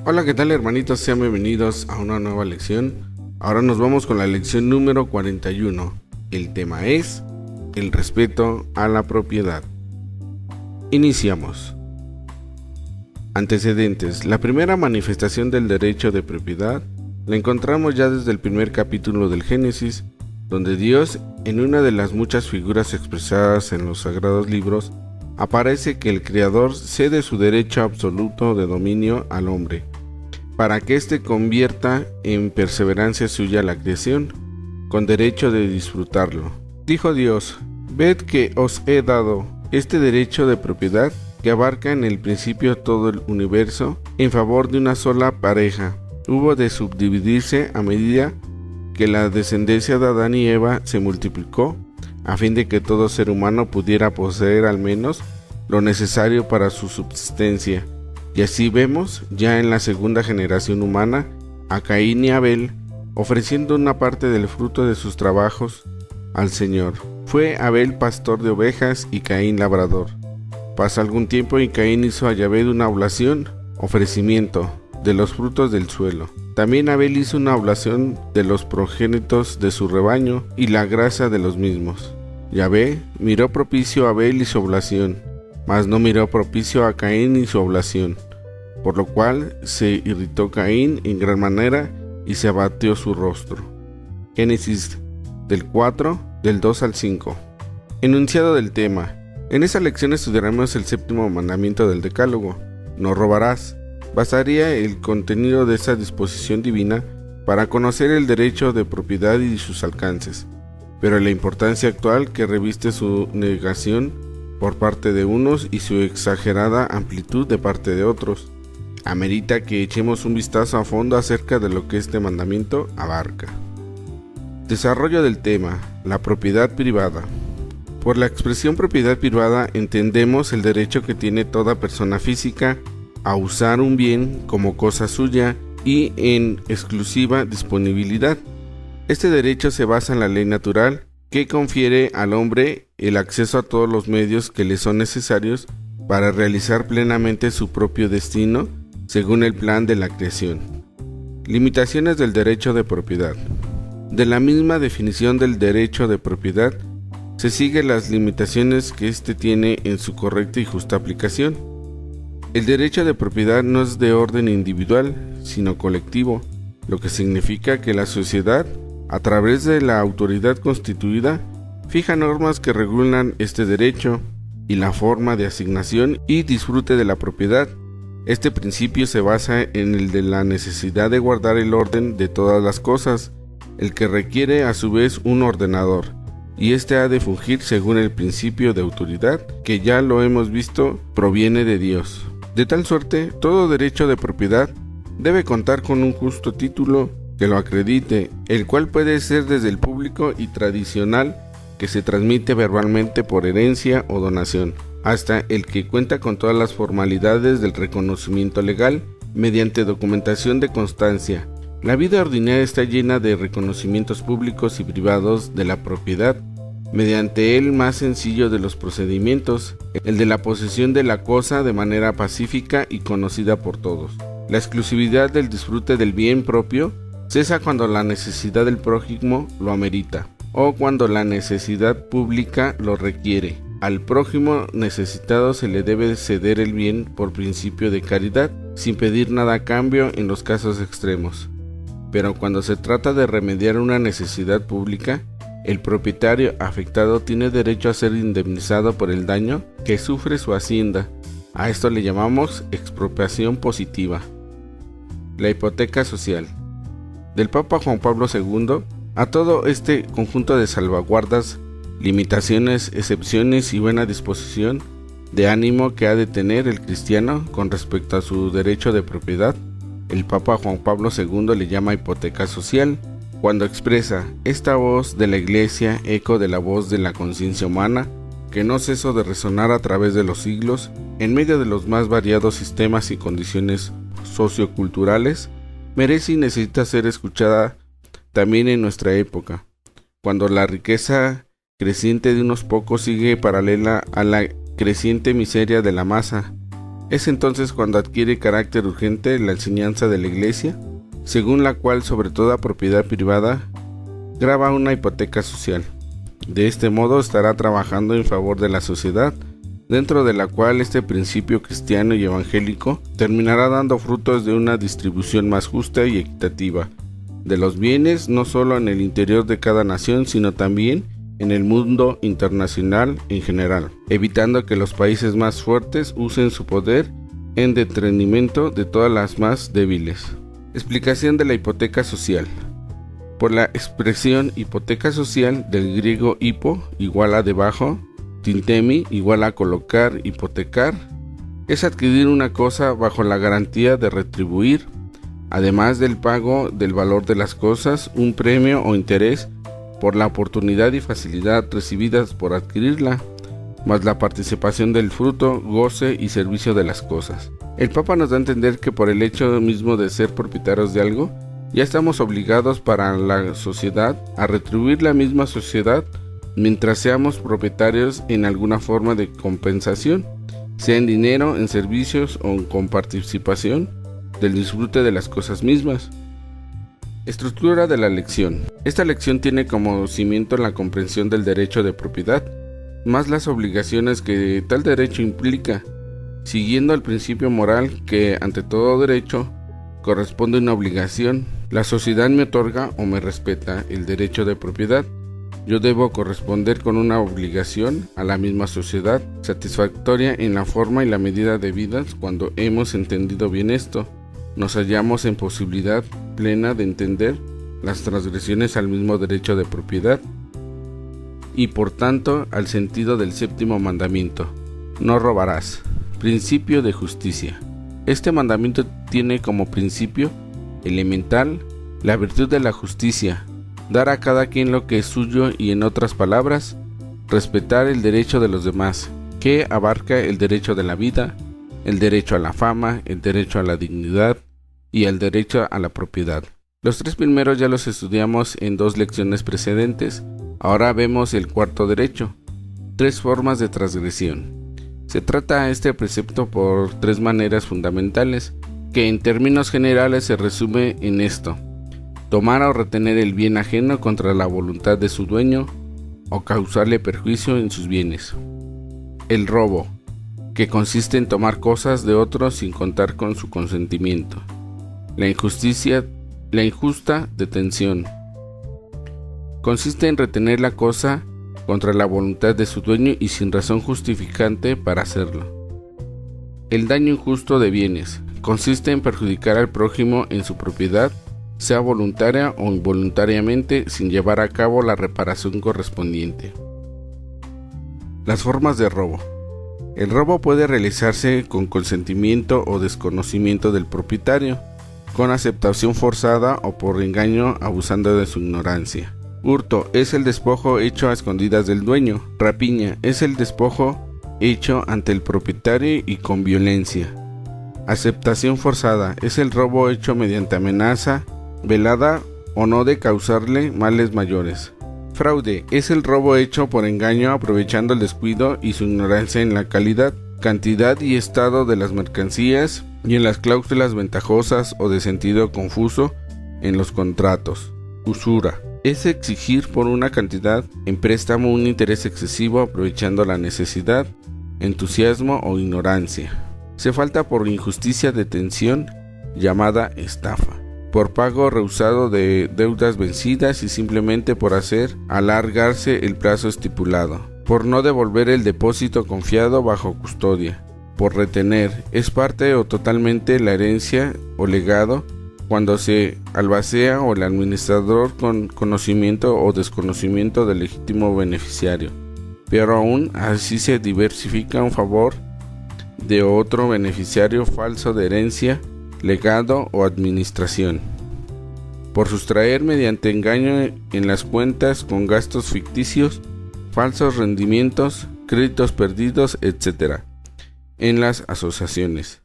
Hola, ¿qué tal, hermanitos? Sean bienvenidos a una nueva lección. Ahora nos vamos con la lección número 41. El tema es el respeto a la propiedad. Iniciamos. Antecedentes. La primera manifestación del derecho de propiedad la encontramos ya desde el primer capítulo del Génesis, donde Dios, en una de las muchas figuras expresadas en los sagrados libros, aparece que el Creador cede su derecho absoluto de dominio al hombre, para que éste convierta en perseverancia suya la creación, con derecho de disfrutarlo. Dijo Dios: ved que os he dado este derecho de propiedad que abarca en el principio todo el universo en favor de una sola pareja. Hubo de subdividirse a medida que la descendencia de Adán y Eva se multiplicó, a fin de que todo ser humano pudiera poseer al menos lo necesario para su subsistencia. Y así vemos, ya en la segunda generación humana, a Caín y Abel ofreciendo una parte del fruto de sus trabajos al Señor. Fue Abel pastor de ovejas y Caín labrador. Pasa algún tiempo y Caín hizo a Yahvé una oblación, ofrecimiento, de los frutos del suelo. También Abel hizo una oblación de los progénitos de su rebaño y la grasa de los mismos. Yahvé miró propicio a Abel y su oblación, mas no miró propicio a Caín y su oblación, por lo cual se irritó Caín en gran manera y se abatió su rostro. Génesis del 4, del 2 al 5. Enunciado del tema. En esta lección estudiaremos el séptimo mandamiento del Decálogo: no robarás. Bastaría el contenido de esa disposición divina para conocer el derecho de propiedad y sus alcances, pero la importancia actual que reviste su negación por parte de unos y su exagerada amplitud de parte de otros, amerita que echemos un vistazo a fondo acerca de lo que este mandamiento abarca. Desarrollo del tema: la propiedad privada. Por la expresión propiedad privada entendemos el derecho que tiene toda persona física a usar un bien como cosa suya y en exclusiva disponibilidad. Este derecho se basa en la ley natural, que confiere al hombre el acceso a todos los medios que le son necesarios para realizar plenamente su propio destino según el plan de la creación. Limitaciones del derecho de propiedad. De la misma definición del derecho de propiedad se siguen las limitaciones que éste tiene en su correcta y justa aplicación. El derecho de propiedad no es de orden individual, sino colectivo, lo que significa que la sociedad, a través de la autoridad constituida, fija normas que regulan este derecho y la forma de asignación y disfrute de la propiedad. Este principio se basa en el de la necesidad de guardar el orden de todas las cosas, el que requiere a su vez un ordenador, y este ha de fungir según el principio de autoridad, que ya lo hemos visto, proviene de Dios. De tal suerte, todo derecho de propiedad debe contar con un justo título que lo acredite, el cual puede ser desde el público y tradicional, que se transmite verbalmente por herencia o donación, hasta el que cuenta con todas las formalidades del reconocimiento legal mediante documentación de constancia. La vida ordinaria está llena de reconocimientos públicos y privados de la propiedad, mediante el más sencillo de los procedimientos, el de la posesión de la cosa de manera pacífica y conocida por todos. La exclusividad del disfrute del bien propio cesa cuando la necesidad del prójimo lo amerita, o cuando la necesidad pública lo requiere. Al prójimo necesitado se le debe ceder el bien por principio de caridad, sin pedir nada a cambio en los casos extremos. Pero cuando se trata de remediar una necesidad pública, el propietario afectado tiene derecho a ser indemnizado por el daño que sufre su hacienda. A esto le llamamos expropiación positiva. La hipoteca social. Del Papa Juan Pablo II, a todo este conjunto de salvaguardas, limitaciones, excepciones y buena disposición de ánimo que ha de tener el cristiano con respecto a su derecho de propiedad, el Papa Juan Pablo II le llama hipoteca social, cuando expresa esta voz de la Iglesia, eco de la voz de la conciencia humana, que no cesó de resonar a través de los siglos, en medio de los más variados sistemas y condiciones socioculturales, merece y necesita ser escuchada también en nuestra época, cuando la riqueza creciente de unos pocos sigue paralela a la creciente miseria de la masa, Es entonces cuando adquiere carácter urgente la enseñanza de la Iglesia, según la cual sobre toda propiedad privada grava una hipoteca social. De este modo estará trabajando en favor de la sociedad, dentro de la cual este principio cristiano y evangélico terminará dando frutos de una distribución más justa y equitativa de los bienes, no solo en el interior de cada nación, sino también en el mundo internacional en general, evitando que los países más fuertes usen su poder en detrimento de todas las más débiles. Explicación de la hipoteca social. Por la expresión hipoteca social, del griego hipo igual a debajo, tintemi igual a colocar, hipotecar, es adquirir una cosa bajo la garantía de retribuir, además del pago del valor de las cosas, un premio o interés por la oportunidad y facilidad recibidas por adquirirla, más la participación del fruto, goce y servicio de las cosas. El Papa nos da a entender que por el hecho mismo de ser propietarios de algo, ya estamos obligados para la sociedad a retribuir la misma sociedad mientras seamos propietarios en alguna forma de compensación, sea en dinero, en servicios o con participación del disfrute de las cosas mismas. Estructura de la lección. Esta lección tiene como cimiento la comprensión del derecho de propiedad, más las obligaciones que tal derecho implica, siguiendo el principio moral que ante todo derecho corresponde una obligación. La sociedad me otorga o me respeta el derecho de propiedad. Yo debo corresponder con una obligación a la misma sociedad, satisfactoria en la forma y la medida debidas. Cuando hemos entendido bien esto, nos hallamos en posibilidad plena de entender las transgresiones al mismo derecho de propiedad y por tanto al sentido del séptimo mandamiento: no robarás. Principio de justicia. Este mandamiento tiene como principio elemental la virtud de la justicia, dar a cada quien lo que es suyo y, en otras palabras, respetar el derecho de los demás, que abarca el derecho de la vida, el derecho a la fama, el derecho a la dignidad y el derecho a la propiedad. Los tres primeros ya los estudiamos en 2 lecciones precedentes. Ahora vemos el cuarto derecho: 3 formas de transgresión. Se trata este precepto por 3 maneras fundamentales, que en términos generales se resume en esto: tomar o retener el bien ajeno contra la voluntad de su dueño o causarle perjuicio en sus bienes. El robo, que consiste en tomar cosas de otros sin contar con su consentimiento. La injusta detención, consiste en retener la cosa contra la voluntad de su dueño y sin razón justificante para hacerlo. El daño injusto de bienes, consiste en perjudicar al prójimo en su propiedad, sea voluntaria o involuntariamente, sin llevar a cabo la reparación correspondiente. Las formas de robo. El robo puede realizarse con consentimiento o desconocimiento del propietario, con aceptación forzada o por engaño abusando de su ignorancia. Hurto es el despojo hecho a escondidas del dueño. Rapiña es el despojo hecho ante el propietario y con violencia. Aceptación forzada es el robo hecho mediante amenaza, velada o no de causarle males mayores. Fraude es el robo hecho por engaño aprovechando el descuido y su ignorancia en la calidad, cantidad y estado de las mercancías y en las cláusulas ventajosas o de sentido confuso en los contratos. Usura es exigir por una cantidad en préstamo un interés excesivo aprovechando la necesidad, entusiasmo o ignorancia. Se falta por injusticia detención, llamada estafa, por pago rehusado de deudas vencidas y simplemente por hacer alargarse el plazo estipulado, por no devolver el depósito confiado bajo custodia, por retener, es parte o totalmente la herencia o legado cuando se albacea o el administrador con conocimiento o desconocimiento del legítimo beneficiario, pero aún así se diversifica en favor de otro beneficiario falso de herencia, legado o administración, por sustraer mediante engaño en las cuentas con gastos ficticios, falsos rendimientos, créditos perdidos, etc. en las asociaciones,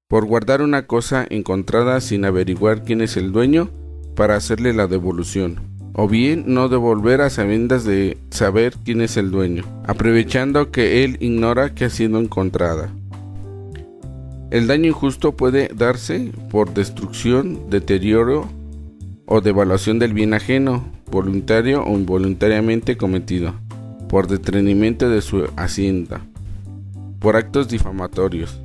por guardar una cosa encontrada sin averiguar quién es el dueño para hacerle la devolución, o bien no devolver a sabiendas de saber quién es el dueño, aprovechando que él ignora que ha sido encontrada. El daño injusto puede darse por destrucción, deterioro o devaluación del bien ajeno, voluntario o involuntariamente cometido, por detrimento de su hacienda, por actos difamatorios,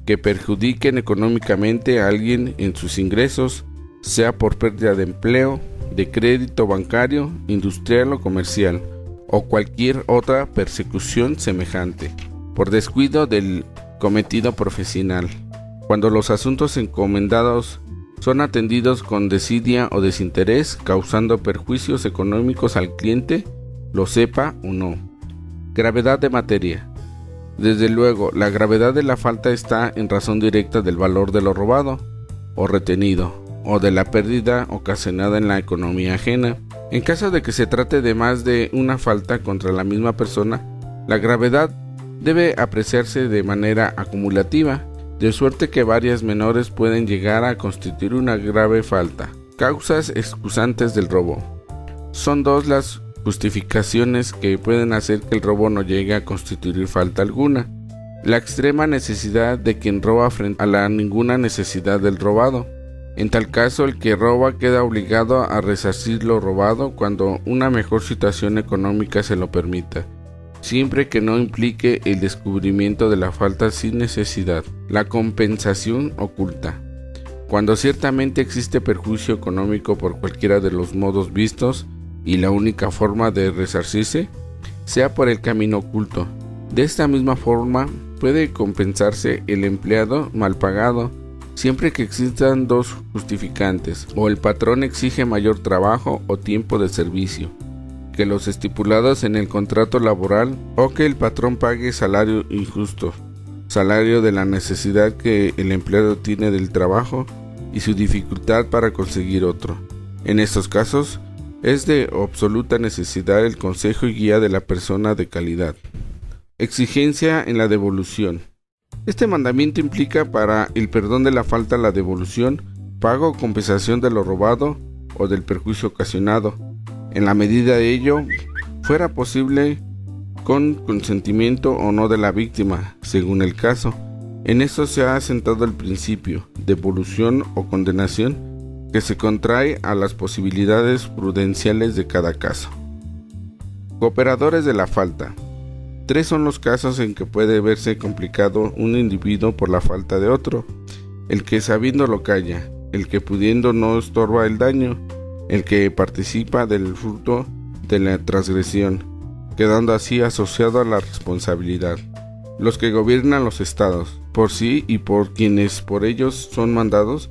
que perjudiquen económicamente a alguien en sus ingresos, sea por pérdida de empleo, de crédito bancario, industrial o comercial, o cualquier otra persecución semejante, por descuido del cometido profesional. Cuando los asuntos encomendados son atendidos con desidia o desinterés, causando perjuicios económicos al cliente, lo sepa o no. Gravedad de materia. Desde luego, la gravedad de la falta está en razón directa del valor de lo robado o retenido, o de la pérdida ocasionada en la economía ajena. En caso de que se trate de más de una falta contra la misma persona, la gravedad debe apreciarse de manera acumulativa, de suerte que varias menores pueden llegar a constituir una grave falta. Causas excusantes del robo. Son dos las justificaciones que pueden hacer que el robo no llegue a constituir falta alguna: la extrema necesidad de quien roba frente a la ninguna necesidad del robado. En tal caso, el que roba queda obligado a resarcir lo robado cuando una mejor situación económica se lo permita, siempre que no implique el descubrimiento de la falta sin necesidad. La compensación oculta. Cuando ciertamente existe perjuicio económico por cualquiera de los modos vistos y la única forma de resarcirse sea por el camino oculto. De esta misma forma puede compensarse el empleado mal pagado, siempre que existan dos justificantes: o el patrón exige mayor trabajo o tiempo de servicio que los estipulados en el contrato laboral, o que el patrón pague salario injusto, salario de la necesidad que el empleado tiene del trabajo y su dificultad para conseguir otro. En estos casos, es de absoluta necesidad el consejo y guía de la persona de calidad. Exigencia en la devolución. Este mandamiento implica para el perdón de la falta la devolución, pago o compensación de lo robado o del perjuicio ocasionado, en la medida de ello fuera posible, con consentimiento o no de la víctima, según el caso. En esto se ha asentado el principio, devolución o condenación, que se contrae a las posibilidades prudenciales de cada caso. Cooperadores de la falta. 3 son los casos en que puede verse complicado un individuo por la falta de otro: el que sabiendo lo calla, el que pudiendo no estorba el daño, el que participa del fruto de la transgresión, quedando así asociado a la responsabilidad. Los que gobiernan los estados, por sí y por quienes por ellos son mandados,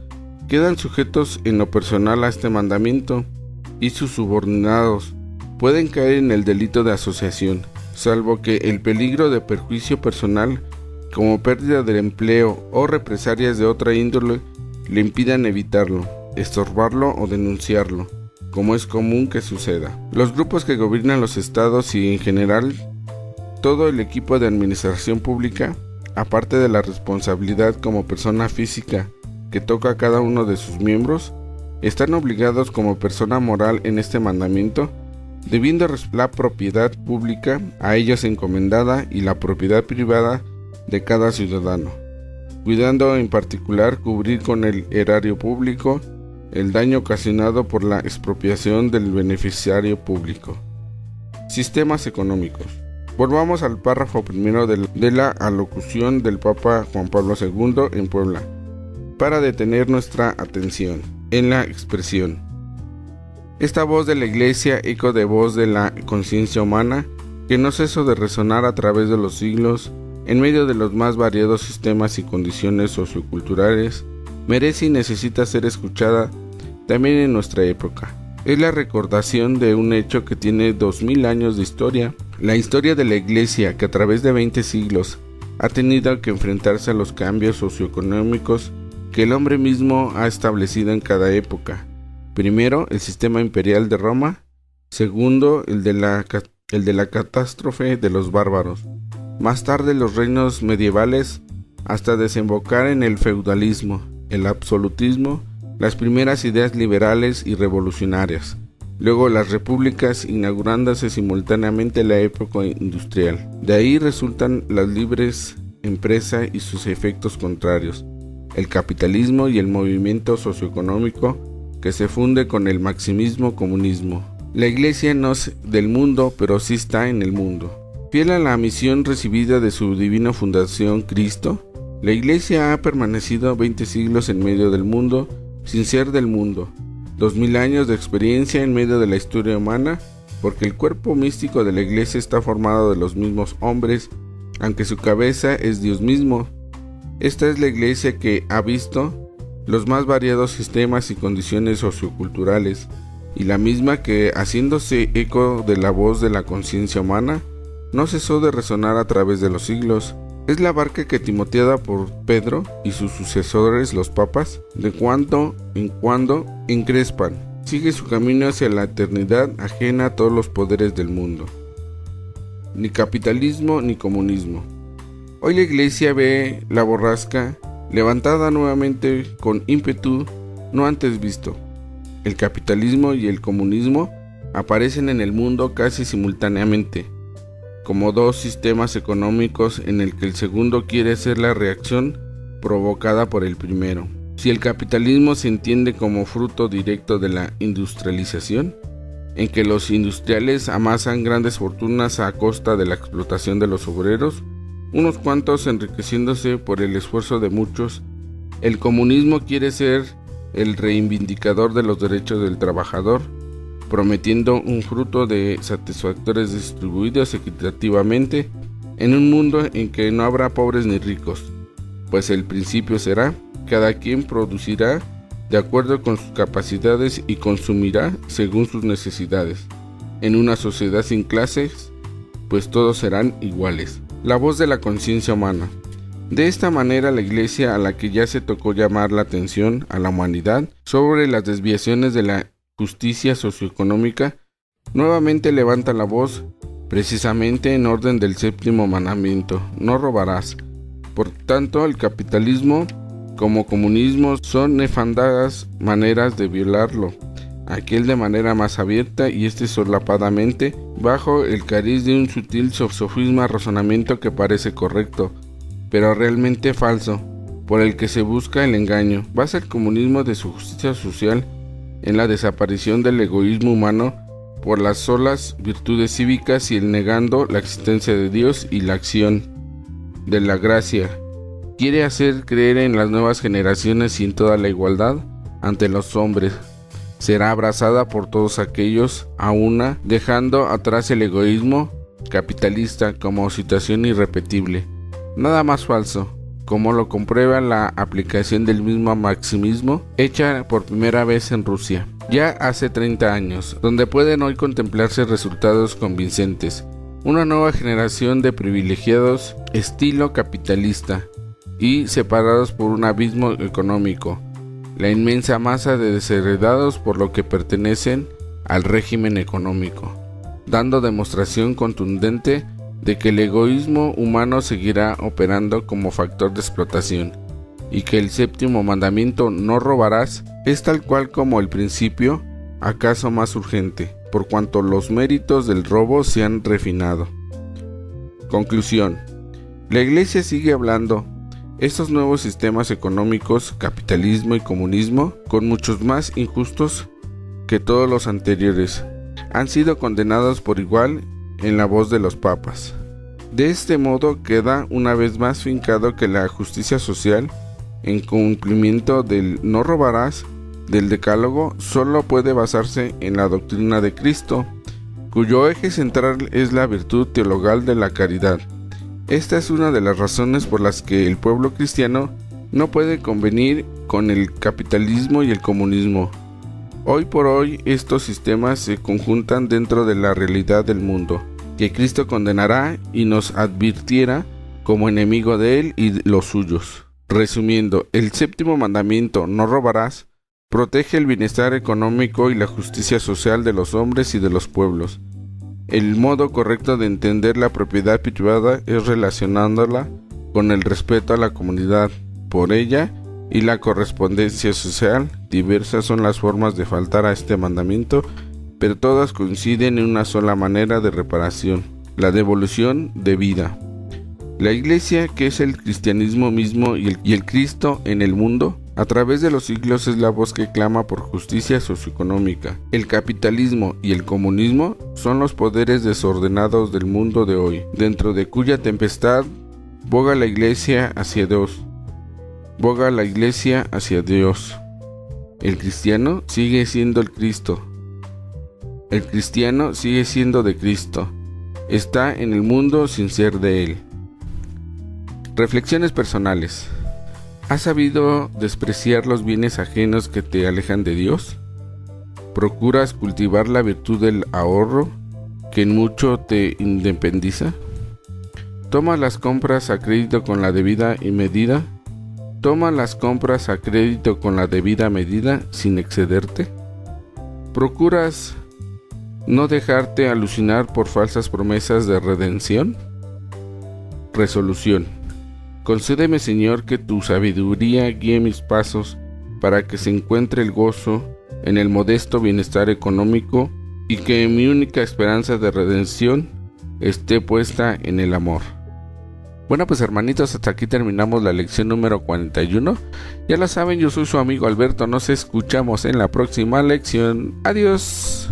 quedan sujetos en lo personal a este mandamiento, y sus subordinados pueden caer en el delito de asociación, salvo que el peligro de perjuicio personal, como pérdida del empleo o represalias de otra índole, le impidan evitarlo, estorbarlo o denunciarlo, como es común que suceda. Los grupos que gobiernan los estados y en general todo el equipo de administración pública, aparte de la responsabilidad como persona física que toca a cada uno de sus miembros, están obligados como persona moral en este mandamiento, debiendo la propiedad pública a ellos encomendada y la propiedad privada de cada ciudadano, cuidando en particular cubrir con el erario público el daño ocasionado por la expropiación del beneficiario público. Sistemas económicos. Volvamos al párrafo primero de la alocución del Papa Juan Pablo II en Puebla, para detener nuestra atención en la expresión: esta voz de la Iglesia, eco de voz de la conciencia humana, que no cesó de resonar a través de los siglos, en medio de los más variados sistemas y condiciones socioculturales, merece y necesita ser escuchada también en nuestra época. Es la recordación de un hecho que tiene 2000 años de historia, la historia de la Iglesia, que a través de 20 siglos ha tenido que enfrentarse a los cambios socioeconómicos que el hombre mismo ha establecido en cada época. Primero, el sistema imperial de Roma; segundo, el de la catástrofe de los bárbaros; más tarde los reinos medievales, hasta desembocar en el feudalismo, el absolutismo, las primeras ideas liberales y revolucionarias, luego las repúblicas, inaugurándose simultáneamente la época industrial. De ahí resultan las libres empresa y sus efectos contrarios, el capitalismo y el movimiento socioeconómico que se funde con el maximismo-comunismo. La Iglesia no es del mundo, pero sí está en el mundo. Fiel a la misión recibida de su divina fundación Cristo, la Iglesia ha permanecido 20 siglos en medio del mundo, sin ser del mundo. 2000 años de experiencia en medio de la historia humana, porque el cuerpo místico de la Iglesia está formado de los mismos hombres, aunque su cabeza es Dios mismo. Esta es la Iglesia que ha visto los más variados sistemas y condiciones socioculturales, y la misma que, haciéndose eco de la voz de la conciencia humana, no cesó de resonar a través de los siglos. Es la barca que, timoteada por Pedro y sus sucesores los papas, de cuando en cuando encrespan, sigue su camino hacia la eternidad ajena a todos los poderes del mundo. Ni capitalismo ni comunismo. Hoy la Iglesia ve la borrasca levantada nuevamente con ímpetu no antes visto. El capitalismo y el comunismo aparecen en el mundo casi simultáneamente, como dos sistemas económicos en el que el segundo quiere ser la reacción provocada por el primero. Si el capitalismo se entiende como fruto directo de la industrialización, en que los industriales amasan grandes fortunas a costa de la explotación de los obreros, unos cuantos enriqueciéndose por el esfuerzo de muchos, el comunismo quiere ser el reivindicador de los derechos del trabajador, prometiendo un fruto de satisfactores distribuidos equitativamente en un mundo en que no habrá pobres ni ricos, pues el principio será: cada quien producirá de acuerdo con sus capacidades y consumirá según sus necesidades. En una sociedad sin clases, pues todos serán iguales. La voz de la conciencia humana. De esta manera, la Iglesia, a la que ya se tocó llamar la atención a la humanidad sobre las desviaciones de la justicia socioeconómica, nuevamente levanta la voz, precisamente en orden del séptimo mandamiento: no robarás. Por tanto, el capitalismo como comunismo son nefandas maneras de violarlo, aquel de manera más abierta y este solapadamente, bajo el cariz de un sutil sofisma razonamiento que parece correcto, pero realmente falso, por el que se busca el engaño. Basa el comunismo de su justicia social en la desaparición del egoísmo humano por las solas virtudes cívicas y el negando la existencia de Dios y la acción de la gracia. Quiere hacer creer en las nuevas generaciones y en toda la igualdad ante los hombres. Será abrazada por todos aquellos a una, dejando atrás el egoísmo capitalista como situación irrepetible. Nada más falso, como lo comprueba la aplicación del mismo maximismo hecha por primera vez en Rusia, ya hace 30 años, donde pueden hoy contemplarse resultados convincentes. Una nueva generación de privilegiados estilo capitalista y separados por un abismo económico, la inmensa masa de desheredados por lo que pertenecen al régimen económico, dando demostración contundente de que el egoísmo humano seguirá operando como factor de explotación, y que el séptimo mandamiento, no robarás, es tal cual como el principio, acaso más urgente, por cuanto los méritos del robo se han refinado. Conclusión. La Iglesia sigue hablando. Estos nuevos sistemas económicos, capitalismo y comunismo, con muchos más injustos que todos los anteriores, han sido condenados por igual en la voz de los papas. De este modo queda una vez más fincado que la justicia social, en cumplimiento del no robarás del Decálogo, solo puede basarse en la doctrina de Cristo, cuyo eje central es la virtud teologal de la caridad. Esta es una de las razones por las que el pueblo cristiano no puede convenir con el capitalismo y el comunismo. Hoy por hoy estos sistemas se conjuntan dentro de la realidad del mundo, que Cristo condenará y nos advirtiera como enemigo de él y los suyos. Resumiendo, el séptimo mandamiento, no robarás, protege el bienestar económico y la justicia social de los hombres y de los pueblos. El modo correcto de entender la propiedad privada es relacionándola con el respeto a la comunidad, por ella y la correspondencia social. Diversas son las formas de faltar a este mandamiento, pero todas coinciden en una sola manera de reparación, la devolución de vida. La Iglesia, que es el cristianismo mismo y el Cristo en el mundo, a través de los siglos es la voz que clama por justicia socioeconómica. El capitalismo y el comunismo son los poderes desordenados del mundo de hoy, dentro de cuya tempestad boga la Iglesia hacia Dios. Boga la Iglesia hacia Dios. El cristiano sigue siendo el Cristo. El cristiano sigue siendo de Cristo. Está en el mundo sin ser de él. Reflexiones personales. ¿Has sabido despreciar los bienes ajenos que te alejan de Dios? ¿Procuras cultivar la virtud del ahorro, que en mucho te independiza? ¿Tomas las compras a crédito con la debida medida? ¿Tomas las compras a crédito con la debida medida sin excederte? ¿Procuras no dejarte alucinar por falsas promesas de redención? Resolución. Concédeme, Señor, que tu sabiduría guíe mis pasos para que se encuentre el gozo en el modesto bienestar económico y que mi única esperanza de redención esté puesta en el amor. Bueno, pues hermanitos, hasta aquí terminamos la lección número 41. Ya lo saben, yo soy su amigo Alberto. Nos escuchamos en la próxima lección. Adiós.